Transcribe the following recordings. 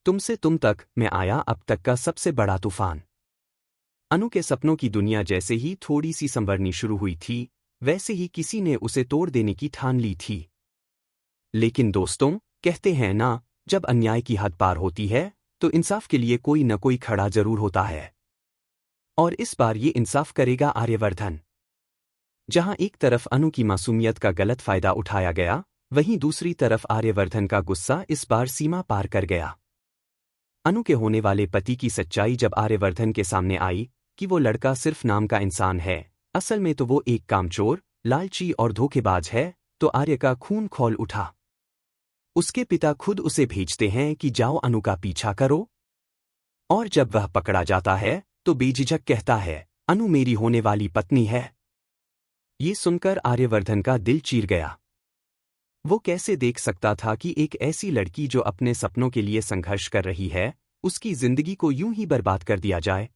तुमसे तुम तक में आया अब तक का सबसे बड़ा तूफान। अनु के सपनों की दुनिया जैसे ही थोड़ी सी संवरनी शुरू हुई थी, वैसे ही किसी ने उसे तोड़ देने की ठान ली थी। लेकिन दोस्तों, कहते हैं ना, जब अन्याय की हद पार होती है तो इंसाफ के लिए कोई न कोई खड़ा जरूर होता है। और इस बार ये इंसाफ करेगा आर्यवर्धन। जहां एक तरफ अनु की मासूमियत का गलत फायदा उठाया गया, वहीं दूसरी तरफ आर्यवर्धन का गुस्सा इस बार सीमा पार कर गया। अनु के होने वाले पति की सच्चाई जब आर्यवर्धन के सामने आई कि वो लड़का सिर्फ नाम का इंसान है, असल में तो वो एक कामचोर, लालची और धोखेबाज है, तो आर्य का खून खौल उठा। उसके पिता खुद उसे भेजते हैं कि जाओ अनु का पीछा करो। और जब वह पकड़ा जाता है तो बेझिझक कहता है, अनु मेरी होने वाली पत्नी है। ये सुनकर आर्यवर्धन का दिल चीर गया। वो कैसे देख सकता था कि एक ऐसी लड़की जो अपने सपनों के लिए संघर्ष कर रही है, उसकी जिंदगी को यूं ही बर्बाद कर दिया जाए।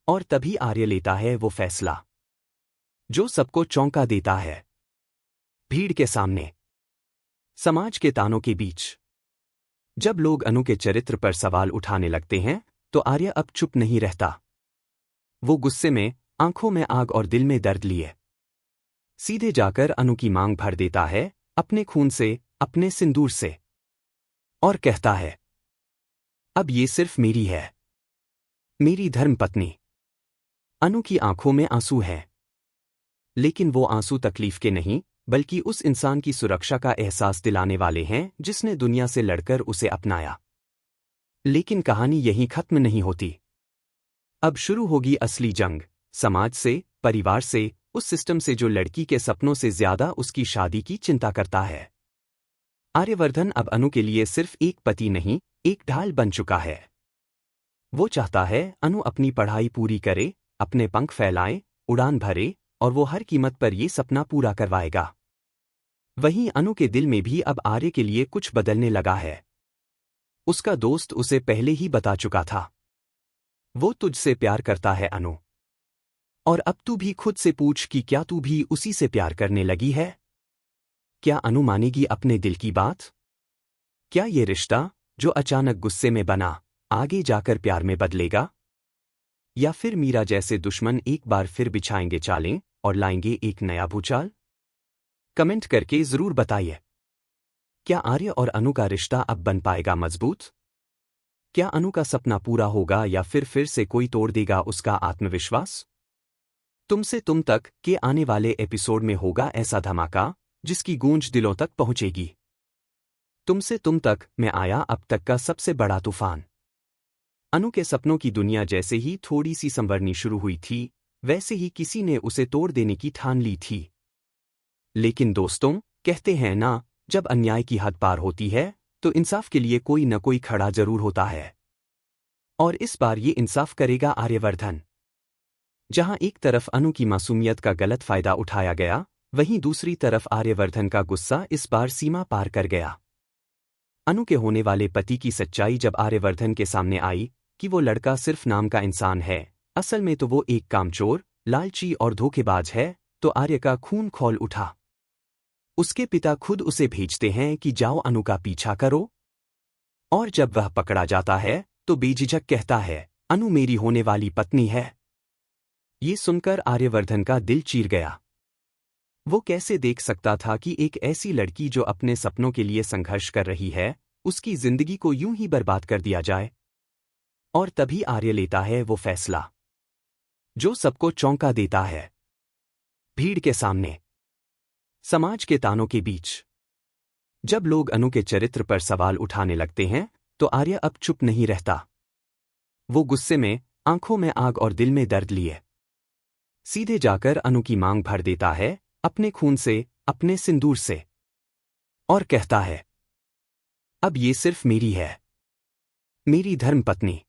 और तभी आर्य लेता है वो फैसला जो सबको चौंका देता है। भीड़ के सामने, समाज के तानों के बीच, जब लोग अनु के चरित्र पर सवाल उठाने लगते हैं तो आर्य अब चुप नहीं रहता। वो गुस्से में, आंखों में आग और दिल में दर्द लिए सीधे जाकर अनु की मांग भर देता है, अपने खून से, अपने सिंदूर से। और कहता है, अब ये सिर्फ मेरी है, मेरी धर्मपत्नी। अनु की आंखों में आंसू हैं, लेकिन वो आंसू तकलीफ के नहीं, बल्कि उस इंसान की सुरक्षा का एहसास दिलाने वाले हैं जिसने दुनिया से लड़कर उसे अपनाया। लेकिन कहानी यहीं खत्म नहीं होती। अब शुरू होगी असली जंग, समाज से, परिवार से, उस सिस्टम से जो लड़की के सपनों से ज्यादा उसकी शादी की चिंता करता है। आर्यवर्धन अब अनु के लिए सिर्फ एक पति नहीं, एक ढाल बन चुका है। वो चाहता है अनु अपनी पढ़ाई पूरी करे, अपने पंख फैलाए, उड़ान भरे, और वो हर कीमत पर ये सपना पूरा करवाएगा। वहीं अनु के दिल में भी अब आर्य के लिए कुछ बदलने लगा है। उसका दोस्त उसे पहले ही बता चुका था, वो तुझसे प्यार करता है अनु। और अब तू भी खुद से पूछ कि क्या तू भी उसी से प्यार करने लगी है? क्या अनु मानेगी अपने दिल की बात? क्या ये रिश्ता, जो अचानक गुस्से में बना, आगे जाकर प्यार में बदलेगा? या फिर मीरा जैसे दुश्मन एक बार फिर बिछाएंगे चालें और लाएंगे एक नया भूचाल? कमेंट करके जरूर बताइए। क्या आर्य और अनु का रिश्ता अब बन पाएगा मजबूत? क्या अनु का सपना पूरा होगा या फिर से कोई तोड़ देगा उसका आत्मविश्वास? तुमसे तुम तक के आने वाले एपिसोड में होगा ऐसा धमाका जिसकी गूंज दिलों तक पहुंचेगी। तुमसे तुम तक में आया अब तक का सबसे बड़ा तूफान। अनु के सपनों की दुनिया जैसे ही थोड़ी सी संवरनी शुरू हुई थी, वैसे ही किसी ने उसे तोड़ देने की ठान ली थी। लेकिन दोस्तों, कहते हैं ना, जब अन्याय की हद पार होती है तो इंसाफ के लिए कोई न कोई खड़ा जरूर होता है। और इस बार ये इंसाफ करेगा आर्यवर्धन। जहां एक तरफ अनु की मासूमियत का गलत फायदा उठाया गया, वहीं दूसरी तरफ आर्यवर्धन का गुस्सा इस बार सीमा पार कर गया। अनु के होने वाले पति की सच्चाई जब आर्यवर्धन के सामने आई कि वो लड़का सिर्फ नाम का इंसान है, असल में तो वो एक कामचोर, लालची और धोखेबाज है, तो आर्य का खून खौल उठा। उसके पिता खुद उसे भेजते हैं कि जाओ अनु का पीछा करो। और जब वह पकड़ा जाता है तो बेझिझक कहता है, अनु मेरी होने वाली पत्नी है। ये सुनकर आर्यवर्धन का दिल चीर गया। वो कैसे देख सकता था कि एक ऐसी लड़की जो अपने सपनों के लिए संघर्ष कर रही है, उसकी जिंदगी को यूं ही बर्बाद कर दिया जाए। और तभी आर्य लेता है वो फैसला जो सबको चौंका देता है। भीड़ के सामने, समाज के तानों के बीच, जब लोग अनु के चरित्र पर सवाल उठाने लगते हैं तो आर्य अब चुप नहीं रहता। वो गुस्से में, आंखों में आग और दिल में दर्द लिए सीधे जाकर अनु की मांग भर देता है, अपने खून से, अपने सिंदूर से। और कहता है, अब ये सिर्फ मेरी है, मेरी धर्मपत्नी।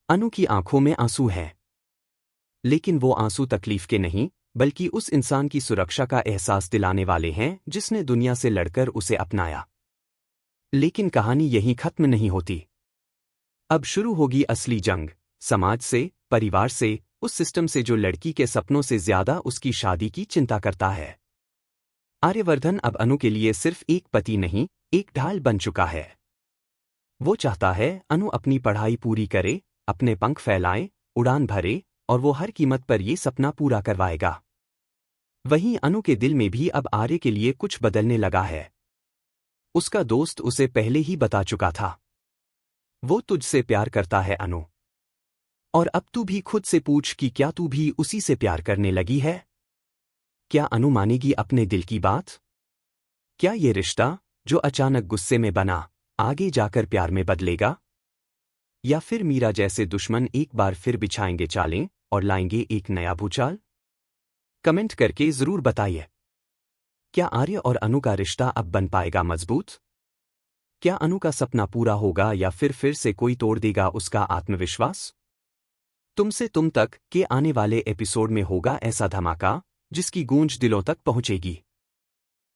अनु की आंखों में आंसू हैं, लेकिन वो आंसू तकलीफ के नहीं, बल्कि उस इंसान की सुरक्षा का एहसास दिलाने वाले हैं जिसने दुनिया से लड़कर उसे अपनाया। लेकिन कहानी यहीं खत्म नहीं होती। अब शुरू होगी असली जंग, समाज से, परिवार से, उस सिस्टम से जो लड़की के सपनों से ज्यादा उसकी शादी की चिंता करता है। आर्यवर्धन अब अनु के लिए सिर्फ एक पति नहीं, एक ढाल बन चुका है। वो चाहता है अनु अपनी पढ़ाई पूरी करे, अपने पंख फैलाए, उड़ान भरे, और वो हर कीमत पर ये सपना पूरा करवाएगा। वहीं अनु के दिल में भी अब आर्य के लिए कुछ बदलने लगा है। उसका दोस्त उसे पहले ही बता चुका था। वो तुझसे प्यार करता है अनु। और अब तू भी खुद से पूछ कि क्या तू भी उसी से प्यार करने लगी है? क्या अनु मानेगी अपने दिल की बात? क्या ये रिश्ता, जो अचानक गुस्से में बना, आगे जाकर प्यार में बदलेगा? या फिर मीरा जैसे दुश्मन एक बार फिर बिछाएंगे चालें और लाएंगे एक नया भूचाल? कमेंट करके जरूर बताइए। क्या आर्य और अनु का रिश्ता अब बन पाएगा मजबूत? क्या अनु का सपना पूरा होगा या फिर से कोई तोड़ देगा उसका आत्मविश्वास? तुमसे तुम तक के आने वाले एपिसोड में होगा ऐसा धमाका जिसकी गूंज दिलों तक पहुंचेगी।